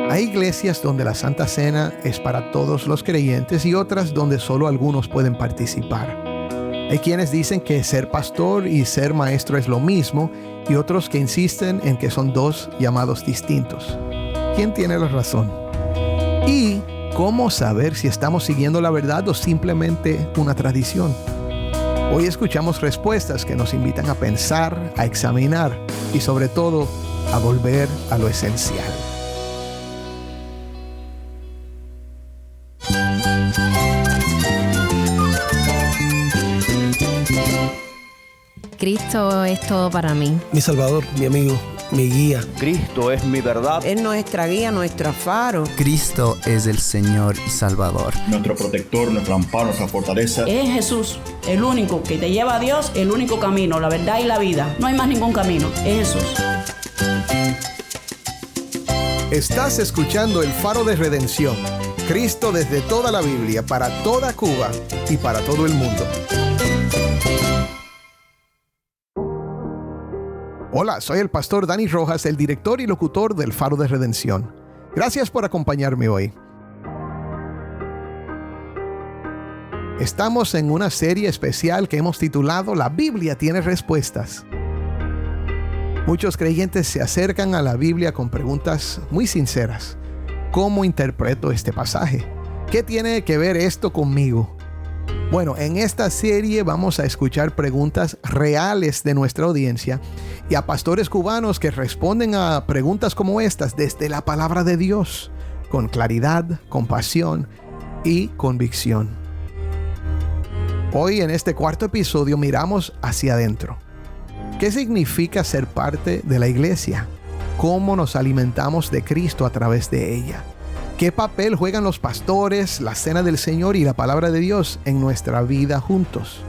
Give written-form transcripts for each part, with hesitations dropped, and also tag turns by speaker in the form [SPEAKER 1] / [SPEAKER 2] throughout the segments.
[SPEAKER 1] Hay iglesias donde la Santa Cena es para todos los creyentes y otras donde solo algunos pueden participar. Hay quienes dicen que ser pastor y ser maestro es lo mismo y otros que insisten en que son dos llamados distintos. ¿Quién tiene la razón? ¿Y cómo saber si estamos siguiendo la verdad o simplemente una tradición? Hoy escuchamos respuestas que nos invitan a pensar, a examinar y sobre todo a volver a lo esencial.
[SPEAKER 2] Cristo es todo para mí.
[SPEAKER 3] Mi Salvador, mi amigo, mi guía.
[SPEAKER 4] Cristo es mi verdad.
[SPEAKER 5] Es nuestra guía, nuestro faro.
[SPEAKER 6] Cristo es el Señor y Salvador.
[SPEAKER 7] Nuestro protector, nuestro amparo, nuestra fortaleza.
[SPEAKER 8] Es Jesús, el único que te lleva a Dios, el único camino, la verdad y la vida. No hay más ningún camino, es Jesús.
[SPEAKER 1] Estás escuchando El Faro de Redención. Cristo desde toda la Biblia, para toda Cuba y para todo el mundo. Hola, soy el pastor Dani Rojas, el director y locutor del Faro de Redención. Gracias por acompañarme hoy. Estamos en una serie especial que hemos titulado La Biblia tiene respuestas. Muchos creyentes se acercan a la Biblia con preguntas muy sinceras. ¿Cómo interpreto este pasaje? ¿Qué tiene que ver esto conmigo? Bueno, en esta serie vamos a escuchar preguntas reales de nuestra audiencia y a pastores cubanos que responden a preguntas como estas desde la palabra de Dios, con claridad, compasión y convicción. Hoy en este cuarto episodio miramos hacia adentro. ¿Qué significa ser parte de la iglesia? ¿Cómo nos alimentamos de Cristo a través de ella? ¿Qué papel juegan los pastores, la cena del Señor y la palabra de Dios en nuestra vida juntos?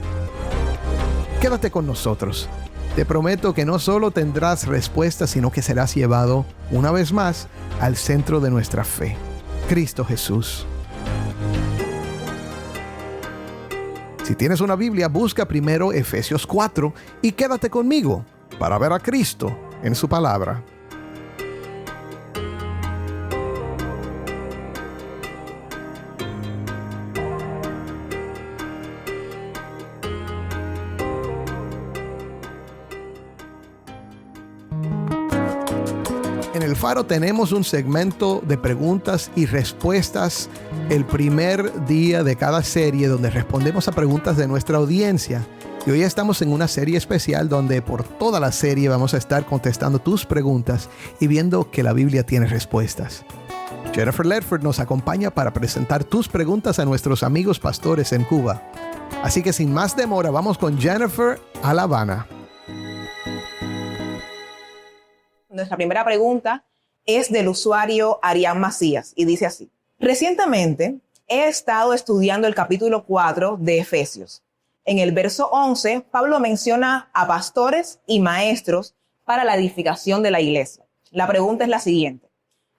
[SPEAKER 1] Quédate con nosotros. Te prometo que no solo tendrás respuestas, sino que serás llevado una vez más al centro de nuestra fe, Cristo Jesús. Si tienes una Biblia, busca primero Efesios 4 y quédate conmigo para ver a Cristo en su palabra. En El Faro tenemos un segmento de preguntas y respuestas el primer día de cada serie donde respondemos a preguntas de nuestra audiencia. Y hoy estamos en una serie especial donde por toda la serie vamos a estar contestando tus preguntas y viendo que la Biblia tiene respuestas. Jennifer Ledford nos acompaña para presentar tus preguntas a nuestros amigos pastores en Cuba. Así que sin más demora, vamos con Jennifer a La Habana.
[SPEAKER 9] Nuestra primera pregunta es del usuario Arián Macías y dice así: recientemente he estado estudiando el capítulo 4 de Efesios. En el verso 11, Pablo menciona a pastores y maestros para la edificación de la iglesia. La pregunta es la siguiente: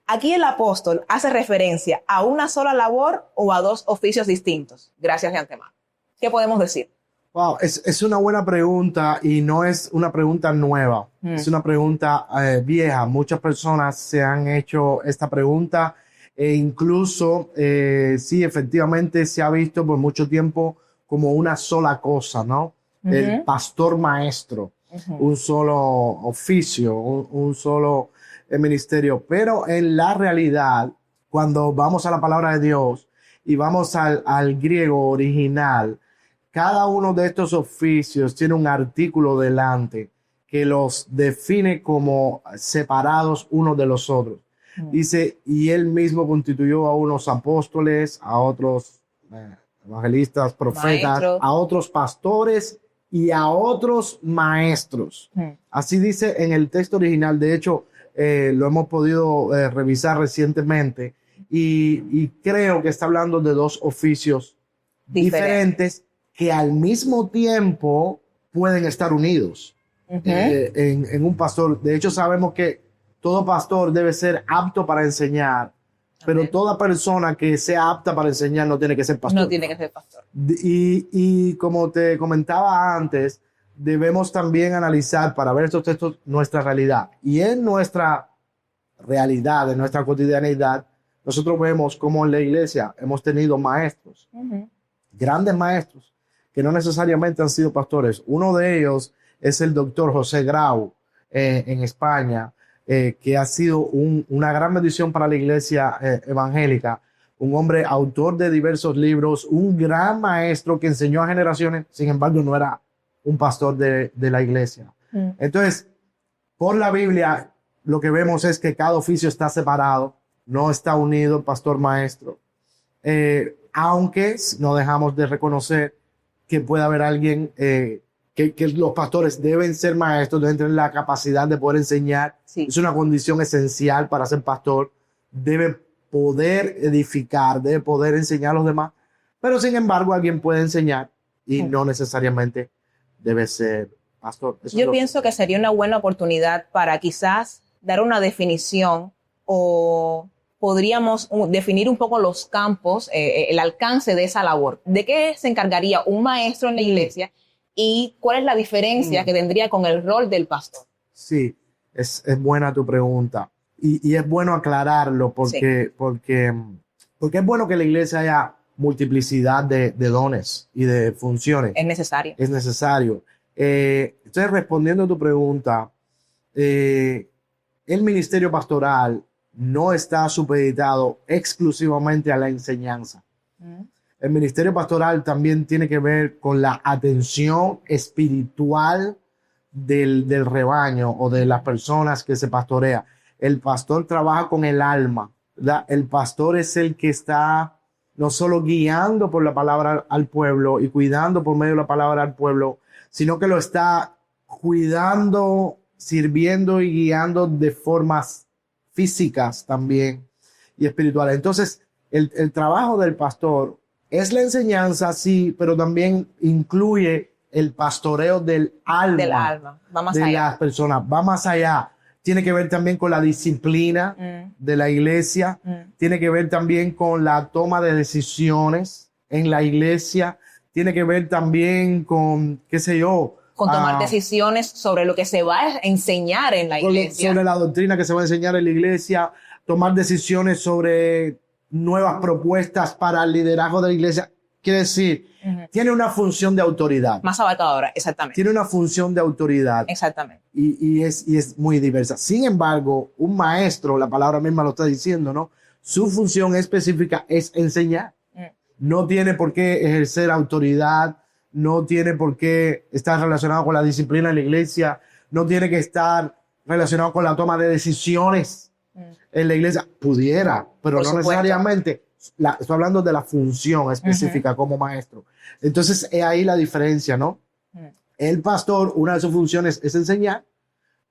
[SPEAKER 9] ¿aquí el apóstol hace referencia a una sola labor o a dos oficios distintos? Gracias de antemano. ¿Qué podemos decir?
[SPEAKER 3] Wow, es una buena pregunta y no es una pregunta nueva. Es una pregunta vieja. Muchas personas se han hecho esta pregunta e incluso, sí, efectivamente se ha visto por mucho tiempo como una sola cosa, ¿no? El pastor maestro, un solo oficio, un solo ministerio. Pero en la realidad, cuando vamos a la palabra de Dios y vamos al griego original, cada uno de estos oficios tiene un artículo delante que los define como separados unos de los otros. Dice, y él mismo constituyó a unos apóstoles, a otros evangelistas, profetas, maestros, a otros pastores y a otros maestros. Así dice en el texto original. De hecho, lo hemos podido revisar recientemente y creo que está hablando de dos oficios diferentes que al mismo tiempo pueden estar unidos en un pastor. De hecho, sabemos que todo pastor debe ser apto para enseñar, pero toda persona que sea apta para enseñar no tiene que ser pastor.
[SPEAKER 9] No tiene que ser pastor.
[SPEAKER 3] Y como te comentaba antes, debemos también analizar para ver estos textos nuestra realidad. Y en nuestra realidad, de nuestra cotidianidad, nosotros vemos cómo en la iglesia hemos tenido maestros, grandes maestros, que no necesariamente han sido pastores. Uno de ellos es el doctor José Grau en España, que ha sido una gran bendición para la iglesia evangélica, un hombre autor de diversos libros, un gran maestro que enseñó a generaciones, sin embargo no era un pastor de la iglesia. Entonces, por la Biblia, lo que vemos es que cada oficio está separado, no está unido pastor maestro, aunque no dejamos de reconocer que puede haber alguien que los pastores deben ser maestros, deben tener la capacidad de poder enseñar.
[SPEAKER 9] Sí.
[SPEAKER 3] Es una condición esencial para ser pastor. Debe poder edificar, debe poder enseñar a los demás, pero sin embargo alguien puede enseñar y no necesariamente debe ser pastor.
[SPEAKER 9] Yo pienso que sería una buena oportunidad para quizás dar una definición, o podríamos definir un poco los campos, el alcance de esa labor. ¿De qué se encargaría un maestro en la iglesia y cuál es la diferencia que tendría con el rol del pastor?
[SPEAKER 3] Sí, es buena tu pregunta y es bueno aclararlo porque es bueno que en la iglesia haya multiplicidad de dones y de funciones.
[SPEAKER 9] Es necesario.
[SPEAKER 3] Es necesario. Estoy respondiendo a tu pregunta. El ministerio pastoral no está supeditado exclusivamente a la enseñanza. El ministerio pastoral también tiene que ver con la atención espiritual del rebaño o de las personas que se pastorea. El pastor trabaja con el alma, ¿verdad? El pastor es el que está no solo guiando por la palabra al pueblo y cuidando por medio de la palabra al pueblo, sino que lo está cuidando, sirviendo y guiando de formas físicas también y espirituales. Entonces, el trabajo del pastor es la enseñanza, sí, pero también incluye el pastoreo del alma.
[SPEAKER 9] Del alma, va más
[SPEAKER 3] de
[SPEAKER 9] allá.
[SPEAKER 3] las personas, va más allá. Tiene que ver también con la disciplina de la iglesia, tiene que ver también con la toma de decisiones en la iglesia, tiene que ver también con, qué sé yo,
[SPEAKER 9] con tomar decisiones sobre lo que se va a enseñar en la iglesia.
[SPEAKER 3] Sobre la doctrina que se va a enseñar en la iglesia, tomar decisiones sobre nuevas propuestas para el liderazgo de la iglesia. Quiere decir, tiene una función de autoridad.
[SPEAKER 9] Más abarcadora, exactamente.
[SPEAKER 3] Tiene una función de autoridad.
[SPEAKER 9] Exactamente.
[SPEAKER 3] Y es muy diversa. Sin embargo, un maestro, la palabra misma lo está diciendo, ¿no? Su función específica es enseñar. No tiene por qué ejercer autoridad, no tiene por qué estar relacionado con la disciplina de la iglesia, no tiene que estar relacionado con la toma de decisiones en la iglesia. Pudiera, pero no necesariamente. Estoy hablando de la función específica como maestro. Entonces, es ahí la diferencia, ¿no? El pastor, una de sus funciones es enseñar,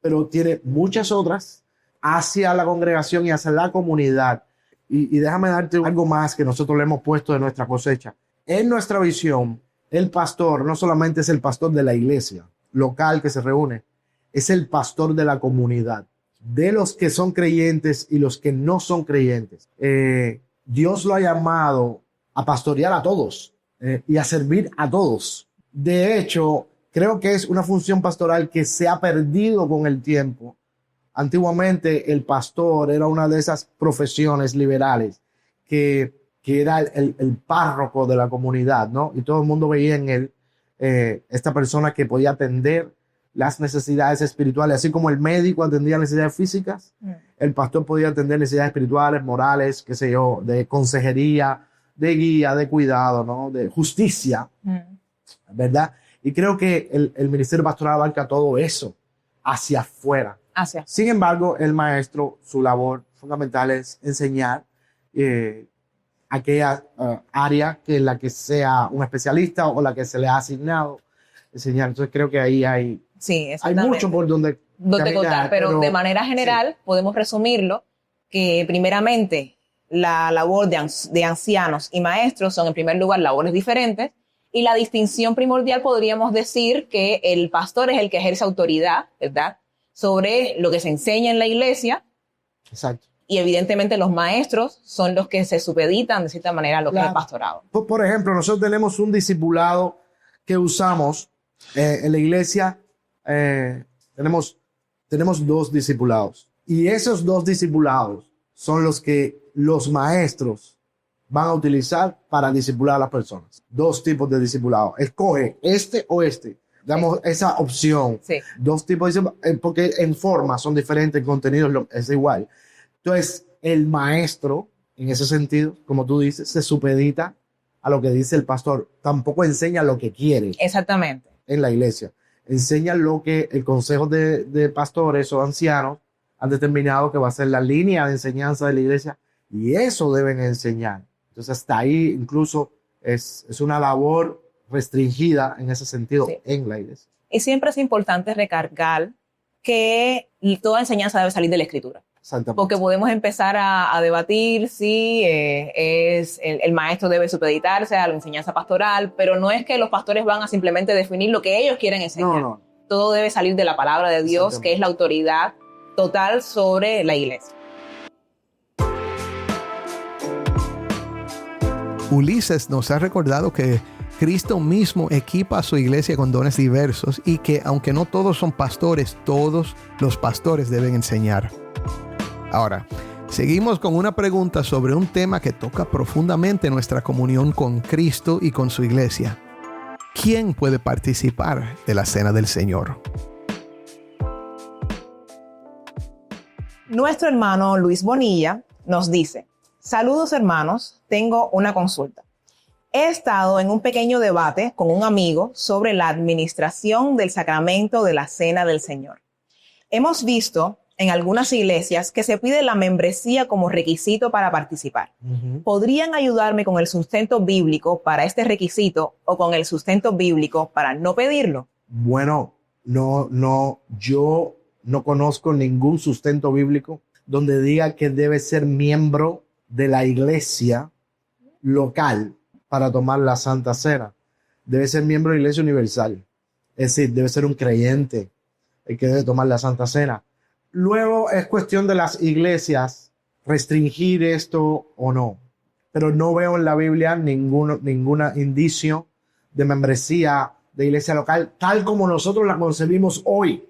[SPEAKER 3] pero tiene muchas otras hacia la congregación y hacia la comunidad. Y déjame darte algo más que nosotros le hemos puesto de nuestra cosecha. En nuestra visión, el pastor no solamente es el pastor de la iglesia local que se reúne, es el pastor de la comunidad, de los que son creyentes y los que no son creyentes. Dios lo ha llamado a pastorear a todos y a servir a todos. De hecho, creo que es una función pastoral que se ha perdido con el tiempo. Antiguamente el pastor era una de esas profesiones liberales que era el párroco de la comunidad, ¿no? Y todo el mundo veía en él esta persona que podía atender las necesidades espirituales, así como el médico atendía necesidades físicas, el pastor podía atender necesidades espirituales, morales, qué sé yo, de consejería, de guía, de cuidado, ¿no? De justicia, ¿verdad? Y creo que el ministerio pastoral abarca todo eso hacia afuera. Sin embargo, el maestro, su labor fundamental es enseñar aquella área en la que sea un especialista o la que se le ha asignado enseñar. Entonces creo que ahí hay mucho por donde
[SPEAKER 9] contar, pero de manera general podemos resumirlo que primeramente la labor de ancianos y maestros son en primer lugar labores diferentes, y la distinción primordial podríamos decir que el pastor es el que ejerce autoridad, ¿verdad?, sobre lo que se enseña en la iglesia.
[SPEAKER 3] Exacto.
[SPEAKER 9] Y evidentemente los maestros son los que se supeditan de cierta manera a lo que es el pastorado.
[SPEAKER 3] Por ejemplo, nosotros tenemos un discipulado que usamos en la iglesia. Tenemos dos discipulados. Y esos dos discipulados son los que los maestros van a utilizar para discipular a las personas. Dos tipos de discipulado. Escoge este o este. Damos esa opción.
[SPEAKER 9] Sí.
[SPEAKER 3] Dos tipos de discipulado, porque en forma son diferentes, en contenido es igual. Entonces, el maestro, en ese sentido, como tú dices, se supedita a lo que dice el pastor. Tampoco enseña lo que quiere
[SPEAKER 9] Exactamente.
[SPEAKER 3] en la iglesia. Enseña lo que el consejo de pastores o ancianos han determinado que va a ser la línea de enseñanza de la iglesia, y eso deben enseñar. Entonces, hasta ahí incluso es una labor restringida en ese sentido, sí, en la iglesia.
[SPEAKER 9] Y siempre es importante recargar que toda enseñanza debe salir de la Escritura. Porque podemos empezar a debatir si el maestro debe supeditarse a la enseñanza pastoral, pero no es que los pastores van a simplemente definir lo que ellos quieren enseñar. No. Todo debe salir de la palabra de Dios, que es la autoridad total sobre la iglesia.
[SPEAKER 1] Ulises nos ha recordado que Cristo mismo equipa a su iglesia con dones diversos y que aunque no todos son pastores, todos los pastores deben enseñar. Ahora, seguimos con una pregunta sobre un tema que toca profundamente nuestra comunión con Cristo y con su iglesia. ¿Quién puede participar de la Cena del Señor?
[SPEAKER 9] Nuestro hermano Luis Bonilla nos dice: saludos hermanos, tengo una consulta. He estado en un pequeño debate con un amigo sobre la administración del sacramento de la Cena del Señor. Hemos visto en algunas iglesias que se pide la membresía como requisito para participar. ¿Podrían ayudarme con el sustento bíblico para este requisito o con el sustento bíblico para no pedirlo?
[SPEAKER 3] Bueno, yo no conozco ningún sustento bíblico donde diga que debe ser miembro de la iglesia local para tomar la Santa Cena. Debe ser miembro de la Iglesia Universal. Es decir, debe ser un creyente el que debe tomar la Santa Cena. Luego es cuestión de las iglesias restringir esto o no. Pero no veo en la Biblia ningún indicio de membresía de iglesia local, tal como nosotros la concebimos hoy,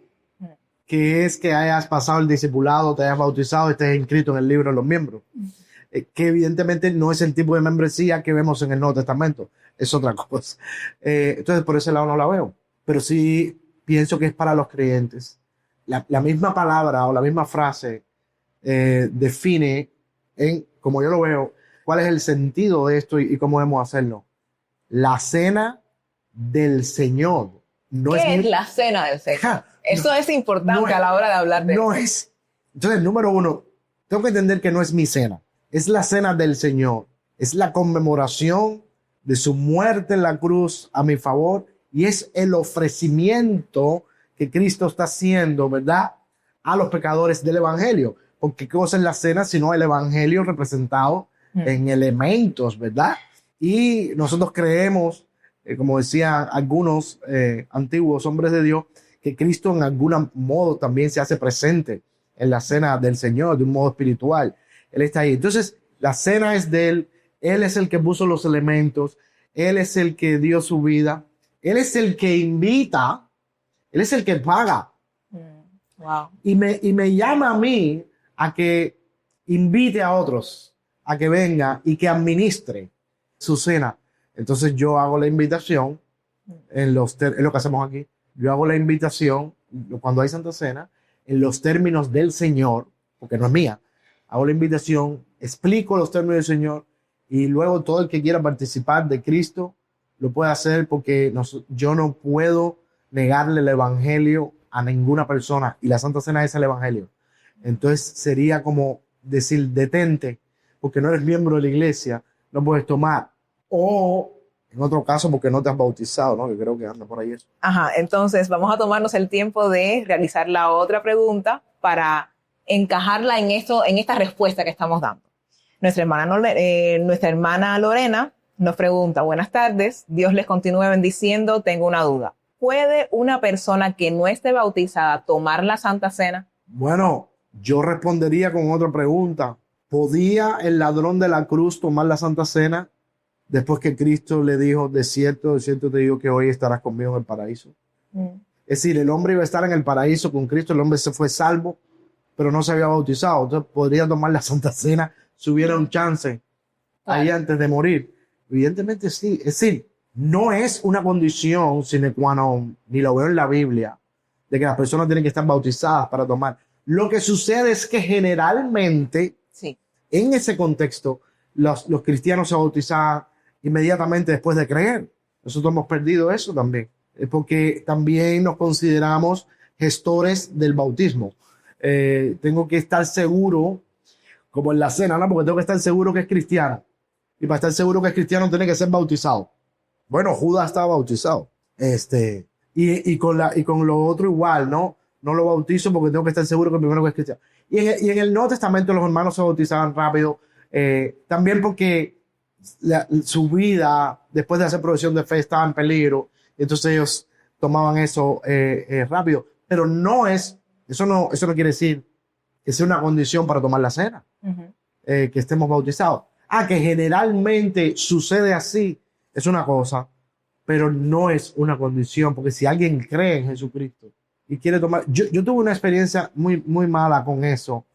[SPEAKER 3] que es que hayas pasado el discipulado, te hayas bautizado, estés inscrito en el libro de los miembros. Que evidentemente no es el tipo de membresía que vemos en el Nuevo Testamento, es otra cosa. Entonces por ese lado no la veo, pero sí pienso que es para los creyentes. La misma palabra o la misma frase define, como yo lo veo, cuál es el sentido de esto y cómo debemos hacerlo. La Cena del Señor.
[SPEAKER 9] ¿Qué es la Cena del Señor? Eso es importante a la hora de hablar de eso.
[SPEAKER 3] Entonces, número uno, tengo que entender que no es mi cena. Es la Cena del Señor. Es la conmemoración de su muerte en la cruz a mi favor, y es el ofrecimiento que Cristo está haciendo, ¿verdad?, a los pecadores del Evangelio. Porque ¿qué cosa es la cena sino el Evangelio representado en elementos, ¿verdad? Y nosotros creemos, como decían algunos antiguos hombres de Dios, que Cristo en algún modo también se hace presente en la Cena del Señor, de un modo espiritual. Él está ahí. Entonces, la cena es de Él es el que puso los elementos, Él es el que dio su vida, Él es el que invita, Él es el que paga.
[SPEAKER 9] Wow.
[SPEAKER 3] Y me llama a mí a que invite a otros a que venga y que administre su cena. Entonces yo hago la invitación, es lo que hacemos aquí. Yo hago la invitación cuando hay Santa Cena en los términos del Señor, porque no es mía. Hago la invitación, explico los términos del Señor, y luego todo el que quiera participar de Cristo lo puede hacer, porque yo no puedo negarle el Evangelio a ninguna persona, y la Santa Cena es el Evangelio. Entonces sería como decir: detente, porque no eres miembro de la iglesia, no puedes tomar. O en otro caso, porque no te has bautizado, ¿no? Que creo que anda por ahí eso.
[SPEAKER 9] Ajá, entonces vamos a tomarnos el tiempo de realizar la otra pregunta para encajarla en esta respuesta que estamos dando. Nuestra hermana Lorena nos pregunta: buenas tardes, Dios les continúe bendiciendo, tengo una duda. ¿Puede una persona que no esté bautizada tomar la Santa Cena?
[SPEAKER 3] Bueno, yo respondería con otra pregunta. ¿Podía el ladrón de la cruz tomar la Santa Cena después que Cristo le dijo: de cierto te digo que hoy estarás conmigo en el paraíso? Es decir, el hombre iba a estar en el paraíso con Cristo, el hombre se fue salvo, pero no se había bautizado. Entonces podría tomar la Santa Cena si hubiera un chance ahí antes de morir. Evidentemente sí. Es decir, no es una condición sine qua non, ni lo veo en la Biblia, de que las personas tienen que estar bautizadas para tomar. Lo que sucede es que generalmente,
[SPEAKER 9] Sí.
[SPEAKER 3] en ese contexto, los cristianos se bautizaban inmediatamente después de creer. Nosotros hemos perdido eso también, porque también nos consideramos gestores del bautismo. Tengo que estar seguro, como en la cena, ¿no? Porque tengo que estar seguro que es cristiano. Y para estar seguro que es cristiano tiene que ser bautizado. Bueno, Judas estaba bautizado. Y con lo otro igual, ¿no? No lo bautizo porque tengo que estar seguro que primero que es cristiano. Y en el Nuevo Testamento los hermanos se bautizaban rápido. También porque su vida, después de hacer profesión de fe, estaba en peligro. Entonces ellos tomaban eso rápido. Pero eso no quiere decir que sea una condición para tomar la cena. Que estemos bautizados. Que generalmente sucede así, es una cosa, pero no es una condición, porque si alguien cree en Jesucristo y quiere tomar... Yo tuve una experiencia muy, muy mala con eso,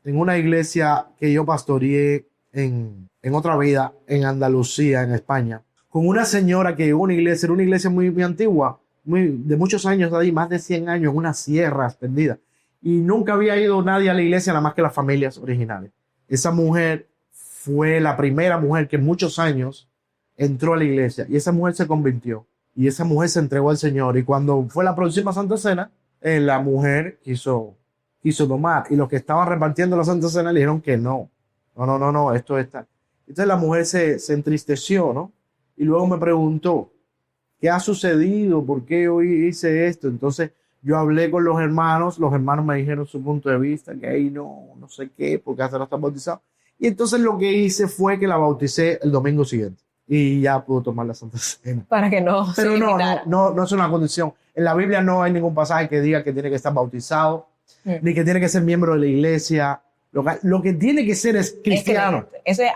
[SPEAKER 3] en una iglesia que yo pastoreé en otra vida, en Andalucía, en España, con una señora que llegó a una iglesia, era una iglesia muy, muy antigua, de muchos años ahí, más de 100 años, unas sierras extendida, y nunca había ido nadie a la iglesia, nada más que las familias originales. Esa mujer fue la primera mujer que en muchos años entró a la iglesia, y esa mujer se convirtió, y esa mujer se entregó al Señor, y cuando fue la próxima Santa Cena, la mujer quiso tomar, y los que estaban repartiendo la Santa Cena le dijeron que no, esto está. Entonces la mujer se entristeció, ¿no? Y luego me preguntó, ¿qué ha sucedido? ¿Por qué hoy hice esto? Entonces yo hablé con los hermanos me dijeron su punto de vista, que ahí no sé qué, porque hasta no está bautizado. Y entonces lo que hice fue que la bauticé el domingo siguiente. Y ya pudo tomar la Santa Cena.
[SPEAKER 9] Para que no
[SPEAKER 3] Pero
[SPEAKER 9] se
[SPEAKER 3] no
[SPEAKER 9] limitara.
[SPEAKER 3] es una condición. En la Biblia no hay ningún pasaje que diga que tiene que estar bautizado, ni que tiene que ser miembro de la iglesia. Lo que tiene que ser es cristiano.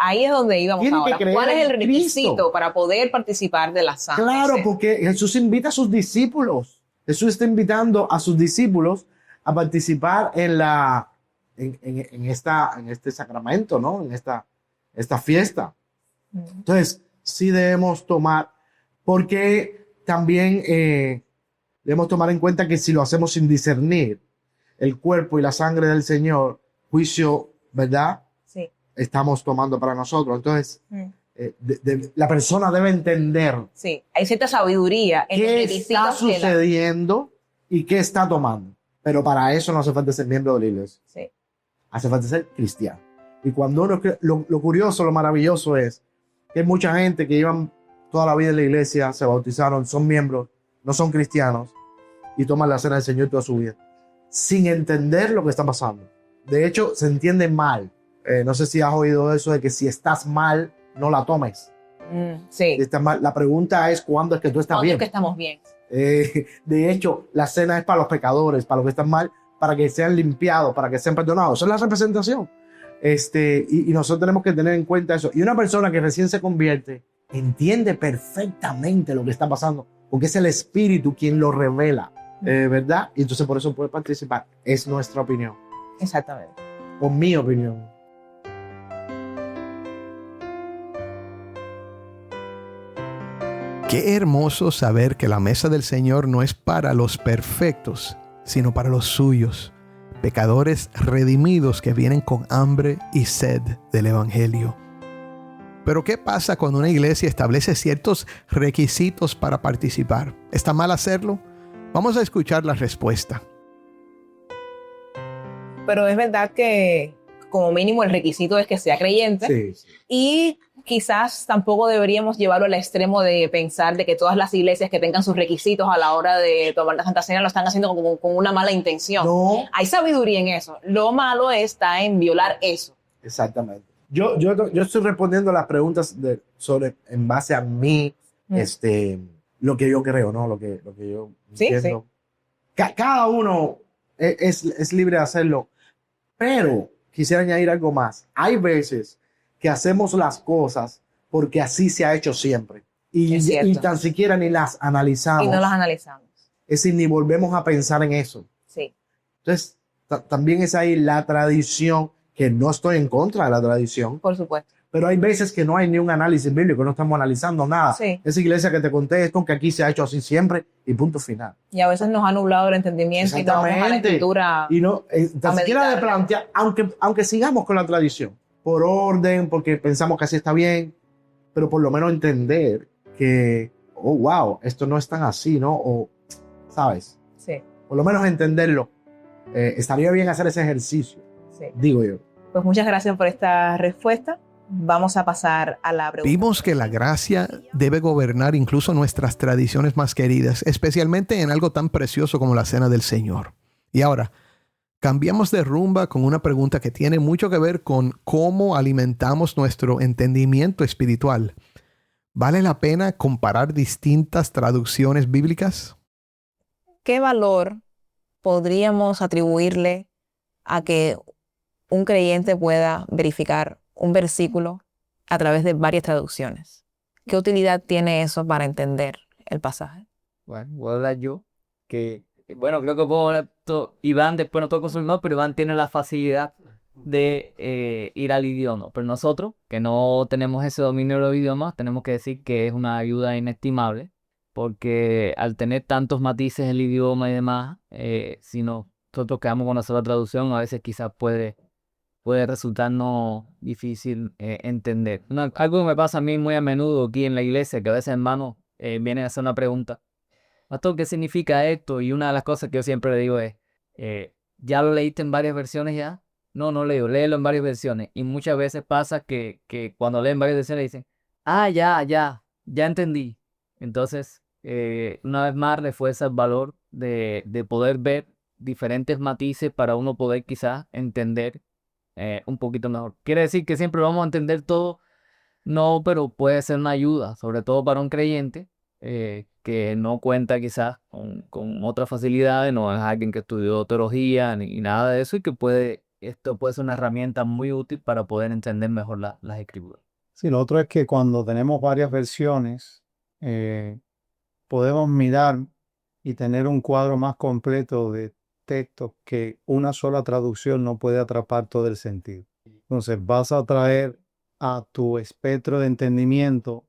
[SPEAKER 9] Ahí es donde íbamos
[SPEAKER 3] Tiene que
[SPEAKER 9] ahora.
[SPEAKER 3] creer
[SPEAKER 9] ¿Cuál es el
[SPEAKER 3] en
[SPEAKER 9] requisito
[SPEAKER 3] Cristo
[SPEAKER 9] para poder participar de la Santa
[SPEAKER 3] Claro,
[SPEAKER 9] Cena?
[SPEAKER 3] porque Jesús invita a sus discípulos. Jesús está invitando a sus discípulos a participar en este sacramento, ¿no? En esta fiesta. Entonces, sí debemos tomar, porque también debemos tomar en cuenta que si lo hacemos sin discernir el cuerpo y la sangre del Señor, juicio, ¿verdad?
[SPEAKER 9] Sí.
[SPEAKER 3] Estamos tomando para nosotros. Entonces, la persona debe entender
[SPEAKER 9] Sí, hay cierta sabiduría en los
[SPEAKER 3] qué
[SPEAKER 9] requisitos
[SPEAKER 3] está
[SPEAKER 9] que
[SPEAKER 3] sucediendo y qué está tomando. Pero para eso no hace falta ser miembro de la iglesia.
[SPEAKER 9] Sí.
[SPEAKER 3] Hace falta ser cristiano. Y cuando uno, lo curioso, lo maravilloso es que hay mucha gente que llevan toda la vida en la iglesia, se bautizaron, son miembros, no son cristianos y toman la cena del Señor toda su vida, sin entender lo que está pasando. De hecho, se entiende mal. No sé si has oído eso de que si estás mal, no la tomes.
[SPEAKER 9] Sí.
[SPEAKER 3] Si estás mal, la pregunta es ¿cuándo es que tú estás
[SPEAKER 9] ¿Cuándo
[SPEAKER 3] bien?
[SPEAKER 9] es que estamos bien?
[SPEAKER 3] De hecho, la cena es para los pecadores, para los que están mal, para que sean limpiados, para que sean perdonados. Esa es la representación. Y nosotros tenemos que tener en cuenta eso. Y una persona que recién se convierte entiende perfectamente lo que está pasando, porque es el Espíritu quien lo revela, ¿verdad? Y entonces por eso puede participar. Es nuestra opinión,
[SPEAKER 9] Exactamente.
[SPEAKER 3] o mi opinión.
[SPEAKER 1] Qué hermoso saber que la mesa del Señor no es para los perfectos, sino para los suyos, pecadores redimidos que vienen con hambre y sed del Evangelio. Pero ¿qué pasa cuando una iglesia establece ciertos requisitos para participar? ¿Está mal hacerlo? Vamos a escuchar la respuesta.
[SPEAKER 9] Pero es verdad que como mínimo el requisito es que sea creyente.
[SPEAKER 3] Sí.
[SPEAKER 9] Y quizás tampoco deberíamos llevarlo al extremo de pensar de que todas las iglesias que tengan sus requisitos a la hora de tomar la Santa Cena lo están haciendo con una mala intención.
[SPEAKER 3] No.
[SPEAKER 9] Hay sabiduría en eso. Lo malo está en violar eso.
[SPEAKER 3] Exactamente. Yo estoy respondiendo a las preguntas en base a mí, lo que yo creo, ¿no? Lo que yo entiendo.
[SPEAKER 9] Sí.
[SPEAKER 3] Cada uno es libre de hacerlo, pero quisiera añadir algo más. Hay veces que hacemos las cosas porque así se ha hecho siempre. Y tan siquiera ni las analizamos.
[SPEAKER 9] Y no las analizamos.
[SPEAKER 3] Es decir, ni volvemos a pensar en eso.
[SPEAKER 9] Sí.
[SPEAKER 3] Entonces, también es ahí la tradición, que no estoy en contra de la tradición,
[SPEAKER 9] Por supuesto.
[SPEAKER 3] pero hay veces que no hay ni un análisis bíblico, no estamos analizando nada.
[SPEAKER 9] Sí.
[SPEAKER 3] Esa iglesia que te conté es con que aquí se ha hecho así siempre y punto final.
[SPEAKER 9] Y a veces nos ha nublado el entendimiento y nos vamos a la escritura.
[SPEAKER 3] Y no, tan siquiera de
[SPEAKER 9] meditar.
[SPEAKER 3] plantear, aunque sigamos con la tradición, por orden, porque pensamos que así está bien, pero por lo menos entender que, oh, wow, esto no es tan así, ¿no? O, ¿sabes?
[SPEAKER 9] Sí,
[SPEAKER 3] Por lo menos entenderlo. Estaría bien hacer ese ejercicio,
[SPEAKER 9] sí.
[SPEAKER 3] digo yo.
[SPEAKER 9] Pues muchas gracias por esta respuesta. Vamos a pasar a la pregunta.
[SPEAKER 1] Vimos que la gracia debe gobernar incluso nuestras tradiciones más queridas, especialmente en algo tan precioso como la Cena del Señor. Y ahora, cambiamos de rumba con una pregunta que tiene mucho que ver con cómo alimentamos nuestro entendimiento espiritual. ¿Vale la pena comparar distintas traducciones bíblicas?
[SPEAKER 2] ¿Qué valor podríamos atribuirle a que un creyente pueda verificar un versículo a través de varias traducciones? ¿Qué utilidad tiene eso para entender el pasaje?
[SPEAKER 4] Bueno, voy a hablar yo, que, bueno, creo que puedo hablar Iván después no toco su nombre, pero Iván tiene la facilidad de ir al idioma. Pero nosotros, que no tenemos ese dominio de los idiomas, tenemos que decir que es una ayuda inestimable, porque al tener tantos matices el idioma y demás, si nosotros quedamos con una sola traducción, a veces quizás puede resultarnos difícil entender. Algo que me pasa a mí muy a menudo aquí en la iglesia, que a veces hermanos vienen a hacer una pregunta: Pastor, ¿qué significa esto? Y una de las cosas que yo siempre le digo es, ¿ya lo leíste en varias versiones ya? No, no leo, léelo en varias versiones. Y muchas veces pasa que cuando leen varias versiones dicen, ya entendí. Entonces, una vez más refuerza el valor de poder ver diferentes matices para uno poder quizás entender un poquito mejor. ¿Quiere decir que siempre vamos a entender todo? No, pero puede ser una ayuda, sobre todo para un creyente que no cuenta quizás con otras facilidades, no es alguien que estudió teología ni nada de eso, y que esto puede ser una herramienta muy útil para poder entender mejor las escrituras.
[SPEAKER 10] Sí, lo otro es que cuando tenemos varias versiones, podemos mirar y tener un cuadro más completo de textos que una sola traducción no puede atrapar todo el sentido. Entonces vas a traer a tu espectro de entendimiento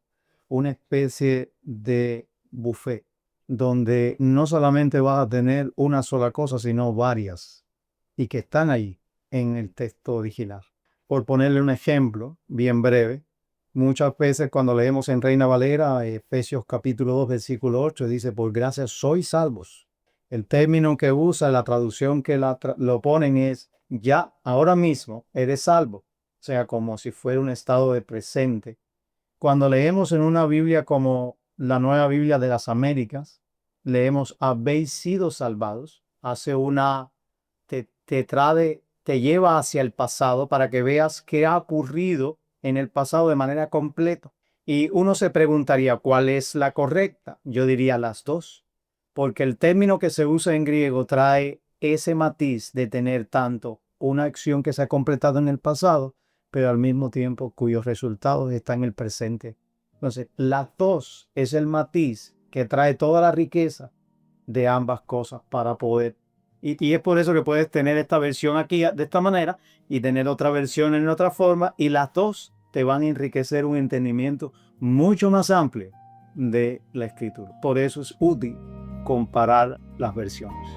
[SPEAKER 10] una especie de buffet, donde no solamente vas a tener una sola cosa, sino varias, y que están ahí en el texto original. Por ponerle un ejemplo bien breve, muchas veces cuando leemos en Reina Valera, Efesios capítulo 2, versículo 8, dice, por gracia sois salvos. El término que usa, la traducción que lo ponen es, ya, ahora mismo, eres salvo. O sea, como si fuera un estado de presente. Cuando leemos en una Biblia como la Nueva Biblia de las Américas, leemos, habéis sido salvados. Hace te lleva hacia el pasado para que veas qué ha ocurrido en el pasado de manera completa. Y uno se preguntaría, ¿cuál es la correcta? Yo diría las dos. Porque el término que se usa en griego trae ese matiz de tener tanto una acción que se ha completado en el pasado, pero al mismo tiempo cuyos resultados están en el presente. Entonces, las dos es el matiz que trae toda la riqueza de ambas cosas para poder. Y es por eso que puedes tener esta versión aquí de esta manera y tener otra versión en otra forma, y las dos te van a enriquecer un entendimiento mucho más amplio de la escritura. Por eso es útil comparar las versiones.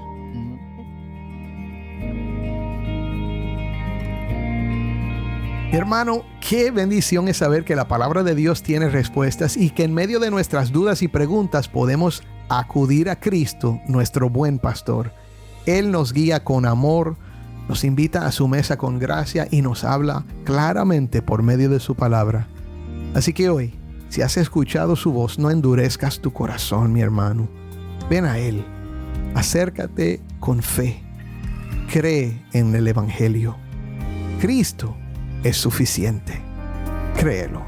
[SPEAKER 1] Hermano, qué bendición es saber que la palabra de Dios tiene respuestas y que en medio de nuestras dudas y preguntas podemos acudir a Cristo, nuestro buen pastor. Él nos guía con amor, nos invita a su mesa con gracia y nos habla claramente por medio de su palabra. Así que hoy, si has escuchado su voz, no endurezcas tu corazón, mi hermano. Ven a Él, acércate con fe, cree en el Evangelio. Cristo es suficiente. Créelo.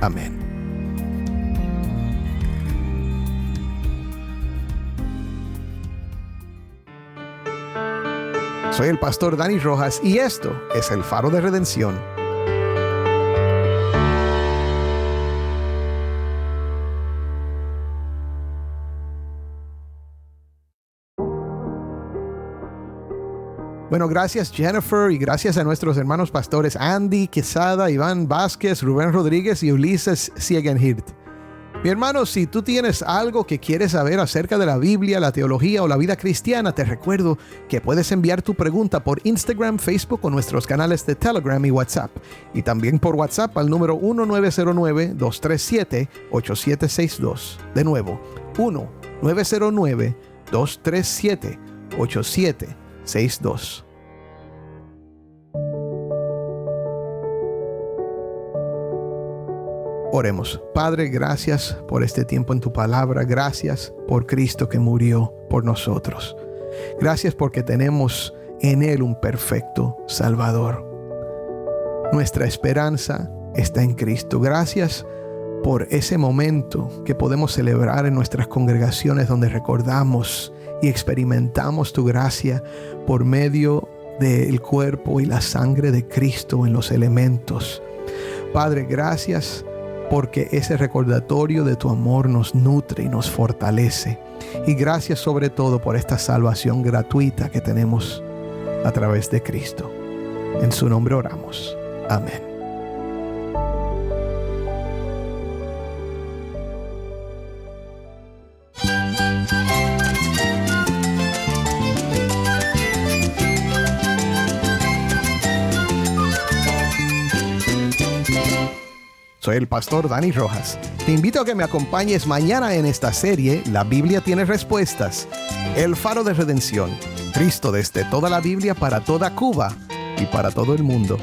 [SPEAKER 1] Amén. Soy el pastor Dani Rojas y esto es el Faro de Redención. Bueno, gracias Jennifer y gracias a nuestros hermanos pastores Andy Quesada, Iván Vázquez, Rubén Rodríguez y Ulises Siegenhirt. Mi hermano, si tú tienes algo que quieres saber acerca de la Biblia, la teología o la vida cristiana, te recuerdo que puedes enviar tu pregunta por Instagram, Facebook o nuestros canales de Telegram y WhatsApp. Y también por WhatsApp al número 1-909-237-8762. De nuevo, 1-909-237-8762. Oremos. Padre, gracias por este tiempo en tu palabra. Gracias por Cristo que murió por nosotros. Gracias porque tenemos en Él un perfecto Salvador. Nuestra esperanza está en Cristo. Gracias por ese momento que podemos celebrar en nuestras congregaciones donde recordamos y experimentamos tu gracia por medio del cuerpo y la sangre de Cristo en los elementos. Padre, gracias porque ese recordatorio de tu amor nos nutre y nos fortalece. Y gracias sobre todo por esta salvación gratuita que tenemos a través de Cristo. En su nombre oramos. Amén. Soy el pastor Dani Rojas. Te invito a que me acompañes mañana en esta serie La Biblia tiene respuestas. El faro de redención. Cristo desde toda la Biblia para toda Cuba y para todo el mundo.